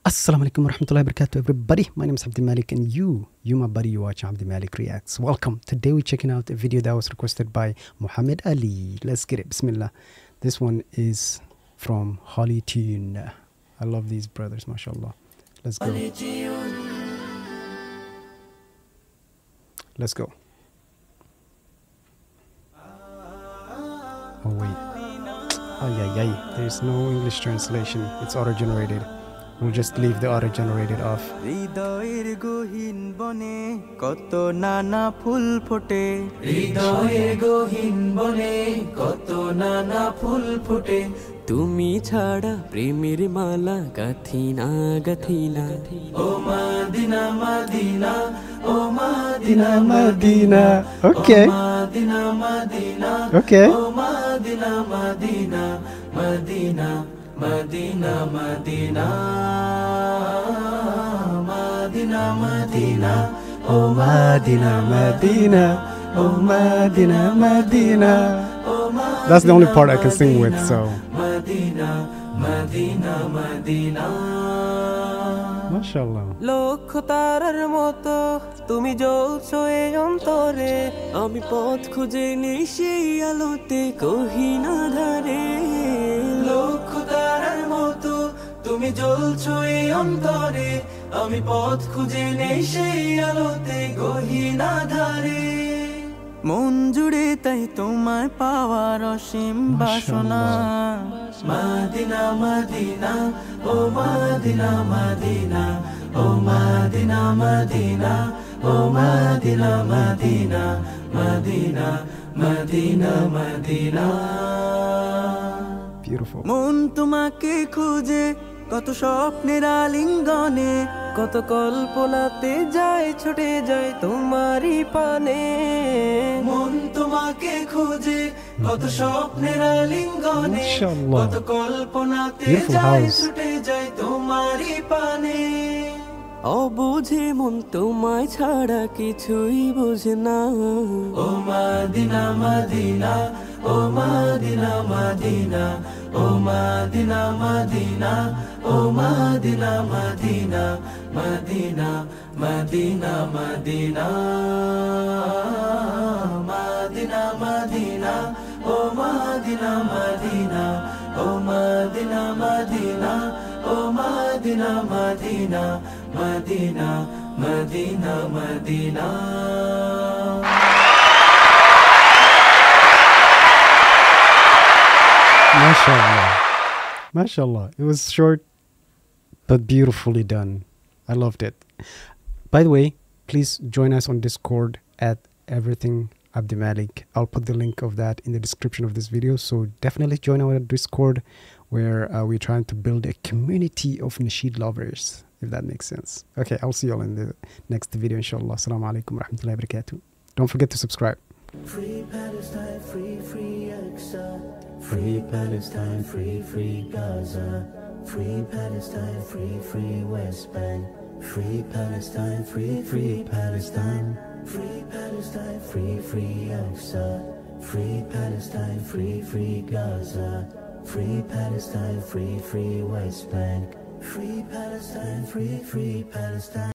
Assalamu alaikum warahmatullahi wabarakatuh, everybody. My name is Abdi Malik, and you my buddy, you watch Abdi Malik Reacts. Welcome. Today we're checking out a video that was requested by Muhammad Ali. Let's get it. Bismillah. This one is from Holly Tune. I love these brothers, mashallah. Let's go. Let's go. Oh wait. There's no English translation. It's auto-generated. We'll just leave the auto-generated off. হৃদয়ের গহীন বনে কত নানা ফুল ফোটে হৃদয়ের গহীন বনে কত নানা ফুল ফোটে তুমি ছাড়া প্রেমের মালা গাথিনা গাথিনা ও মদিনা মদিনা ও Madina Madina Okay. Madina Madina Okay. ও Madina Madina Madina Madina, Madina, Madina, Madina, Oh Madina, Madina, oh Madina, Madina. That's the only part I can sing with, so. Madina, Madina, Madina. Mashallah. লক্ষ তারার মতো তুমি জ্বলছো এই অন্তরে আমি পথ খুঁজে নেই সেই আলোতে কহিনা ধারে লক্ষ তারার মতো তুমি জ্বলছো এই অন্তরে আমি পথ খুঁজে নেই সেই আলোতে গহীনা ধারে মন জুড়ে তাই তোমায় পাওয়ার অসীম বাসনা মদিনা মদিনা ও মদিনা মদিনা ও মদিনা মদিনা ও Madina Madina Madina Madina Madina Beautiful. মন তোমাকে খুঁজে কত স্বপ্নের আলিঙ্গনে কত কল্পনাতে যায় ছুটে যায় তোমারই পানে মন তোমাকে খুঁজে কত স্বপ্নের আলিঙ্গনে Mashallah. কত কল্পনাতে Beautiful যায় house. ছুটে যায় তোমারই পানে অবুঝে মন তোমায় ছাড়া কিছুই বোঝে না ও মদিনা মদিনা ও মদিনা মদিনা ও মদিনা মদিনা ও Madina Madina Madina Madina Madina Madina Madina ও মদিনা মদিনা ও মদিনা মদিনা ও Madina Madina Madina Madina Madina Mashallah. Mashallah. It was short but beautifully done. I loved it. By the way, please join us on Discord at Everything Abdi Malik. I'll put the link of that in the description of this video. So definitely join our Discord where we're trying to build a community of Nasheed lovers, if that makes sense. Okay, I'll see you all in the next video, inshallah. Assalamu alaikum warahmatullahi wabarakatuh. Don't forget to subscribe. Free Palestine, free, free Aqsa. Free Palestine, free, free Gaza. Free Palestine, free, free West Bank. Free Palestine, free, free Palestine. Free Palestine, free, free Aqsa. Free Palestine, free, free Gaza. Free Palestine, free, free West Bank. Free Palestine, free, free Palestine.